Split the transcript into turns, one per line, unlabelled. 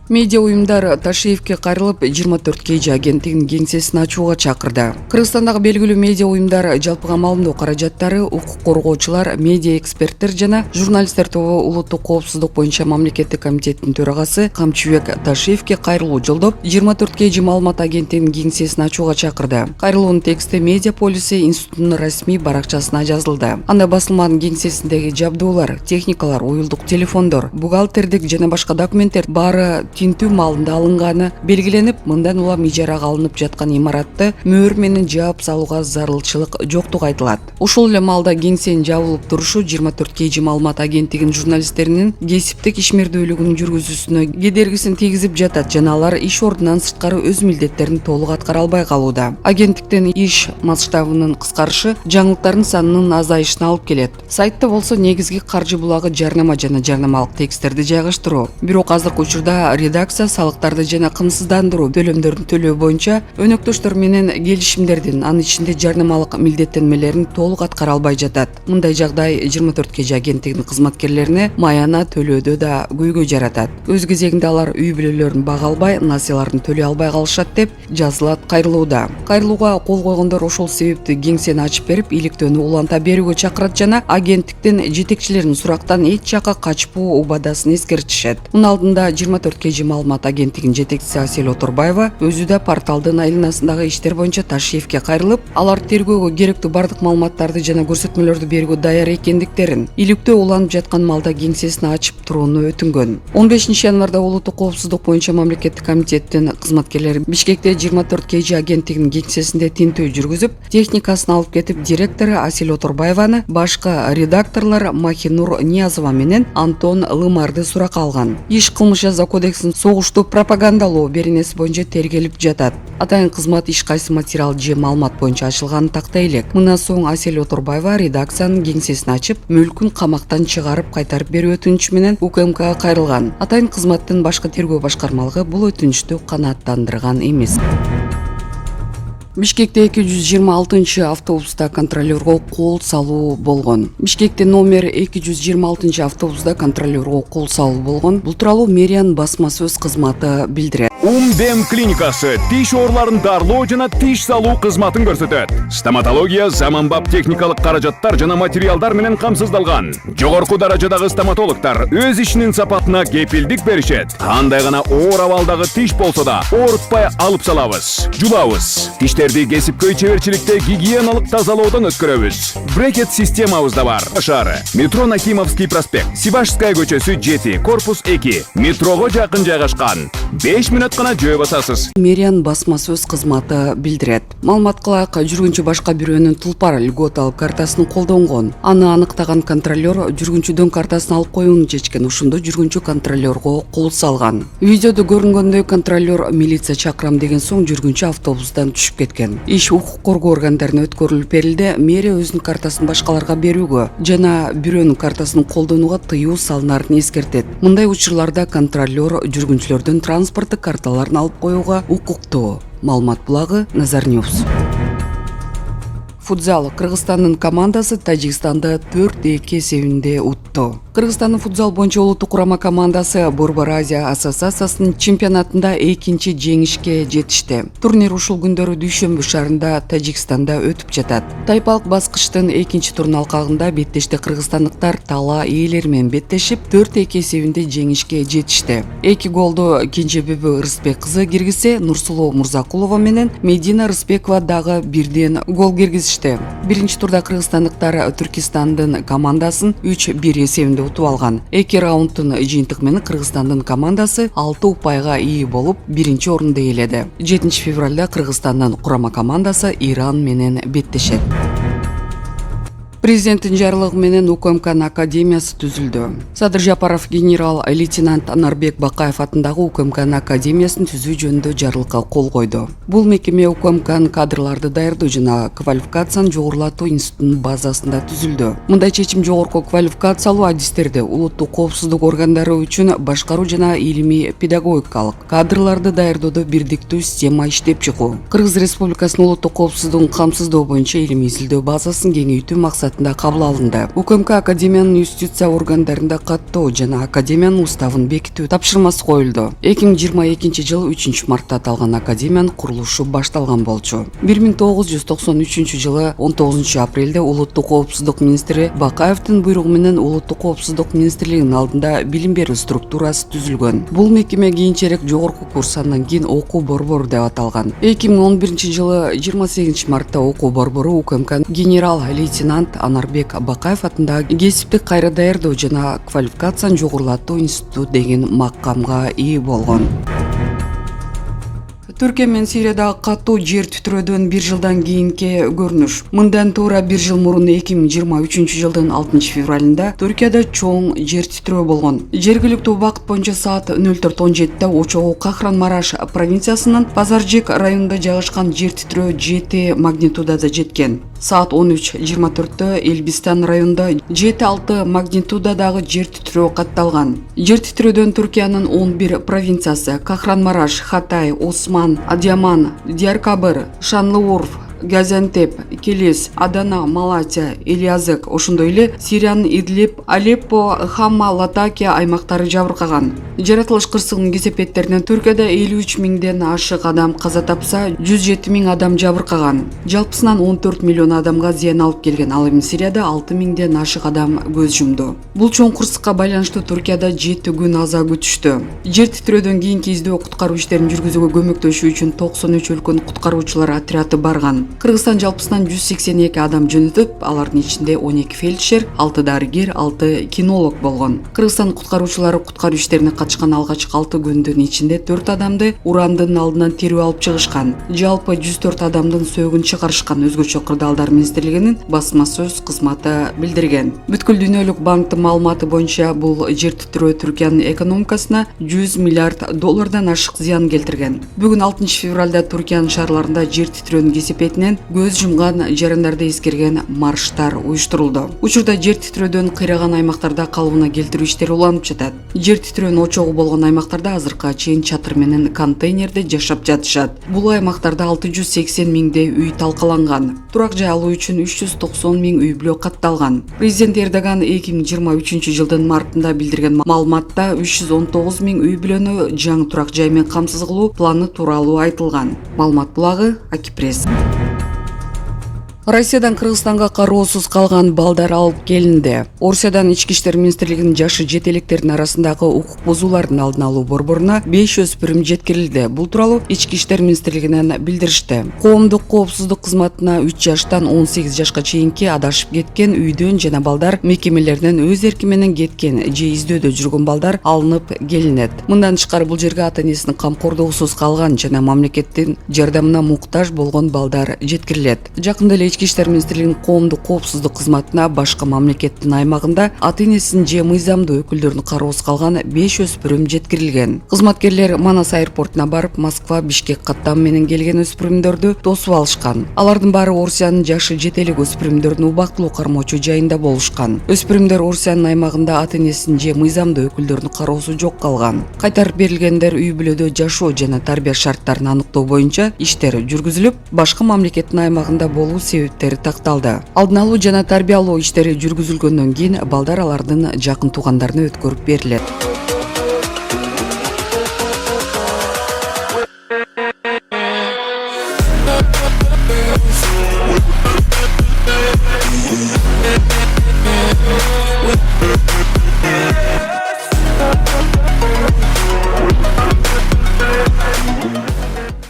Медиа уюмдар Ташиевке кайрылып 24 KG агенттигинин кеңсесин ачууга чакырды. Кыргызстандагы белгилүү медиа уюмдар жалпыга маалымдоо каражаттары, укук коргоочулар, медиа эксперттер жана журналисттер тобу улуттук коопсуздук боюнча мамлекеттик комитеттин төрагасы Камчыбек Ташиевке кайрылуу жолдоп 24 KG маалымат агенттигинин кеңсесин ачууга чакырды. Кайрылуунун тексти Медиа полиси институтунун расмий баракчасына жазылды. Анда басылманын кеңсесиндеги жабдуулар, техникалар, уюлдук телефондор, бухгалтердик жана башка документтер баары тинтүү маалында алынганы белгиленип, мындан улам ижарага алынып жаткан имаратты мөөр менен жаап салууга зарылчылык жоктугу айтылат. Ушул эле маалда кеңсенин жабылып турушу 24 KG маалымат агенттигинин журналисттеринин кесиптик ишмердүүлүгүнүн жүргүзүүсүнө кедергисин тийгизип жатат жана алар иш ордунан сырткары өз милдеттерин толук аткара албай калууда. Агенттиктен иш масштабынын кыскарышы жаңылыктардын санынын азайышына алып келет. Сайтта болсо негизги каржы булагы жарнама жана жарнамалык тексттерди жайгаштыруу. Бирок азыркы учурда редакция салыктарды жана кымсыздандыруу төлөмдөрүн төлөө боюнча өнөктөштөр менен келишимдердин, анын ичинде жарнамалык милдеттенмелерин толук аткара албай жатат. Мындай жагдай 24 KG агенттигинин кызматкерлерине маяна төлөөдө да көйгөй жаратат. Өз кезегинде алар үй бүлөлөрүн бага албай, насыяларын төлөй албай калышат деп жазылат кайрылууда. Кайрылууга кол койгондор ошол себепти кеңсени ачып берип, иликтөөнү уланта берүүгө чакырат жана агенттиктин жетекчилеринин сурактан эч жакка качпоо убадасын эскертишет. Мунун алдында 24 KG маалымат агенттигинин жетекчиси Асель Оторбаева өзү да порталдын айланасындагы иштер боюнча Ташиевке кайрылып, алар тергөөгө керектүү бардык маалыматтарды жана көрсөтмөлөрдү берүүгө даяр экендиктерин, иликтөө уланып жаткан маалда кеңсесин ачып турууну өтүнгөн. 15 январда улуттук коопсуздук боюнча мамлекеттик комитеттин кызматкерлери Бишкекте 24 KG агенттигинин кеңсесинде тинтүү жүргүзүп, техникасын алып кетип, директору Асель Оторбаеваны, башка редакторлор Махинур Ниязова менен Антон Лымарды суракка алган. Иш кылмыш жаза кодексинин согушту пропагандалоо беренеси боюнча тергелип жатат. Атайын кызмат иш кайсы материал же маалымат боюнча ачылганын тактай элек. Мындан соң Асель Оторбаева редакциянын кеңсесин ачып, мүлкүн камактан чыгарып кайтарып берүү өтүнүчү менен УКМКга кайрылган. Атайын кызматтын башкы тергөө башкармалыгы бул өтүнүчтү канааттандырган эмес. Бишкекте 226 автобуста контролерго кол салуу болгон. Бишкекте номер 226 автобуста контролерго кол салуу болгон. Бул тууралуу мэриянын басма сөз кызматы билдирет.
Дем клиникасы тиш ооруларын дарылоо жана тиш салуу кызматын көрсөтөт. Стоматология заманбап техникалык каражаттар жана материалдар менен камсыздалган. Жогорку даражадагы стоматологдор өз ишинин сапатына кепилдик беришет. Кандай гана оор абалдагы тиш болсо да оорутпай алып салабыз, жулабыз. Тиштерди кесипкөй чеберчиликте гигиеналык тазалоодон өткөрөбүз. Брекет системабыз да бар. Шаары метро Накимовский проспект, Сибашская көчөсү 7, корпус 2, метрого жакын жайгашкан. 5 минут гана жөө басасыз.
Мэриянын басма сөз кызматы билдирет. Маалыматка ылайык, жүргүнчү башка бирөөнүн тулпар льготалык картасын колдонгон. Аны аныктаган контролер жүргүнчүдөн картасын алып коюуну чечкен. Ошондо жүргүнчү контролерго кол салган. Видеодо көрүнгөндөй контролер милиция чакырам деген соң жүргүнчү автобустан түшүп кеткен. Иш укук коргоо органдарына өткөрүлүп берилди. Мэрия өзүнүн картасын башкаларга берүүгө жана бирөөнүн картасын колдонууга тыюу салынарын эскертет. Мындай учурларда контролер жүргүнчүлөрдөн транспорттук карталарын алып коюуга укуктуу. Маалымат булагы Назар Ньюс. Футзал. Кыргызстандын командасы Тажикстанды 4-2 эсебинде утту. Кыргызстандын футзал боюнча улуттук курама командасы Борбор Азия ассоциациясынын чемпионатында экинчи жеңишке жетишти. Турнир ушул күндөрү Дүйшөмбү шаарында Тажикстанда өтүп жатат. Тайпалык баскычтын экинчи турунун алкагында беттеште кыргызстандыктар тала ээлери менен беттешип 4-2 эсебинде жеңишке жетишти. 2 голду Кенжебүбү Рысбек кызы киргизсе, Нурсулуу Мурзакулова менен Медина Рысбекова дагы бирден гол киргизишти. Биринчи турда кыргызстандыктар Түркистандын командасын 3-1 эсебинде утуп алган. 2 раундтун жыйынтыгы менен Кыргызстандын командасы 6 упайга ээ болуп, биринчи орунду ээледи. 7 февралда Кыргызстандын курама командасы Иран менен беттешет. Президенттин жарлыгы менен УКМКнын академиясы түзүлдү. Садыр Жапаров генерал-лейтенант Анарбек Бакаев атындагы УКМКнын академиясын түзүү жөнүндө жарлыкка кол койду. Бул мекеме УКМКнын кадрларды даярдоо жана квалификацияны жогорулатуу институтунун базасында түзүлдү. Мындай чечим жогорку квалификациялуу адистерди улуттук коопсуздук органдары үчүн башкаруу жана илимий педагогикалык кадрларды даярдоодо бирдиктүү система иштеп чыгуу. Кыргыз Республикасынын улуттук коопсуздугун камсыздоо боюнча илимий изилдөө базасын кеңейтүү максатында максатында кабыл алынды. УКМК Академиянын юстиция органдарында каттоо жана Академиянын уставын бекитүү тапшырмасы коюлду. 2022 3 мартта аталган Академиянын курулушу башталган болчу. 1993 жылы 19 апрелде Улуттук коопсуздук министри Бакаевдин буйругу менен Улуттук коопсуздук министрлигинин алдында билим берүү структурасы түзүлгөн. Бул мекеме кийинчерээк жогорку курс, андан кийин окуу борбору деп аталган. 2011 жылы 28 мартта окуу борбору УКМК генерал-лейтенант Анарбек Бакаев атындагы кесиптик кайра даярдоо жана квалификацияны жогорулатуу институту деген макамга ээ болгон. Түркия менен Сириядагы катуу жер титирөөдөн 1 жылдан кийинки көрүнүш. Мындан туура 1 жыл мурун 2023 жылдын 6 февралында Түркияда чоң жер титирөө болгон. Жергиликтүү убакыт боюнча саат 04:17 очогу Кахранмараш провинциясынын Пазаржик районунда жайгашкан жер титирөө 7 магнитудада жеткен. Саат 13:24 Элбистан районунда 7,6 магнитудадагы жер титирөө катталган. Жер титирөөдөн Түркиянын 11 провинциясы Кахранмараш, Хатай, Осман, Адиаман, Дияркабыр, Шанлыурф, Газиантеп, Келес, Адана, Малатия, Элиазык, ошондой эле Сириянын Идлиб, Алеппо, Хамма, Латакия аймактары жабыркаган. Жаратылыш кырсыгынын кесепеттеринен Түркияда 53 миңден ашык адам каза тапса, 107 миң адам жабыркаган. Жалпысынан 14 миллион адамга зыян алып келген, ал эми Сирияда 6 миңден ашык адам көз жумду. Бул чоң кырсыкка байланыштуу Түркияда 7 күн аза күтүштү. Жер титирөөдөн кийинки издөө куткаруу иштерин жүргүзүүгө көмөктөшүү үчүн 93 өлкөнүн куткаруучулар отряды барган. Кыргызстан жалпысынан 182 адам жөнөтүп, алардын ичинде 12 фельдшер, 6 дарыгер, 6 кинолог болгон. Кыргызстан куткаруучулары куткаруу иштерине катышкан алгачкы 6 күндүн ичинде 4 адамды урандын алдынан терүү алып чыгышкан. Жалпы 104 адамдын сөөгүн чыгарышкан, өзгөчө кырдаалдар министрлигинин басма сөз кызматы билдирген. Бүткүл дүйнөлүк банктын маалыматы боюнча бул жер титирөө Түркиянын экономикасына 100 миллиард доллардан ашык зыян келтирген. Бүгүн 6 февралда Түркиянын шаарларында жер титирөөнүн кесепетинен көз жумган жарандарды эскерген марштар уюштурулду. Учурда жер титирөөдөн кыйраган аймактарда калыбына келтирүү иштери уланып жатат. Жер титирөөнүн очогу болгон аймактарда азыркыга чейин чатыр менен контейнерде жашап жатышат. Бул аймактарда 680 миңдей үй талкаланган. Турак жай алуу үчүн 390 миң үй бүлө катталган. Президент Эрдоган 2023 жылдын мартында билдирген маалыматта 319 миң үй бүлөнү жаңы турак жай менен камсыз кылуу планы тууралуу айтылган. Маалымат булагы Акипресс. Россиядан Кыргызстанга кароосуз калган балдар алып келинди. Орусиядан Ички иштер министрлигинин жашы жет электердин арасындагы укук бузуулардын алдын алуу борборуна 5 өспүрүм жеткирилди. Бул тууралуу Ички иштер министрлигинен билдиришти. Коомдук коопсуздук кызматына 3 жаштан 18 жашка чейинки адашып кеткен үйдөн жана балдар мекемелеринен өз эрки менен кеткен же издөөдө жүргөн балдар алынып келинет. Мындан тышкары бул жерге ата-энесинин камкордугусуз калган жана мамлекеттин жардамына муктаж болгон балдар жеткирилет. Жакында эле Ички иштер министрлигинин коомдук коопсуздук кызматына башка мамлекеттин аймагында ата-энесин же мыйзамдуу өкүлдөрүн кароосуз калган 5 өспүрүм жеткирилген. Кызматкерлер Манас аэропортуна барып, Москва, Бишкек каттамы менен келген өспүрүмдөрдү тосуп алышкан. Алардын баары Орусиянын жашы жет элек өспүрүмдөрүн убактылуу кармоочу жайында болушкан. Өспүрүмдөр Орусиянын аймагында ата-энесин же мыйзамдуу өкүлдөрүн кароосу жок калган. Кайтарып берилгендер үй бүлөдө жашоо жана тарбия шарттарын аныктоо боюнча иштер жүргүзүлүп, башка мамлекеттин аймагында болуу себептери такталды. Алдын алуу жана тарбиялоо иштери жүргүзүлгөндөн кийин балдар алардын жакын туугандарына өткөрүп берилет.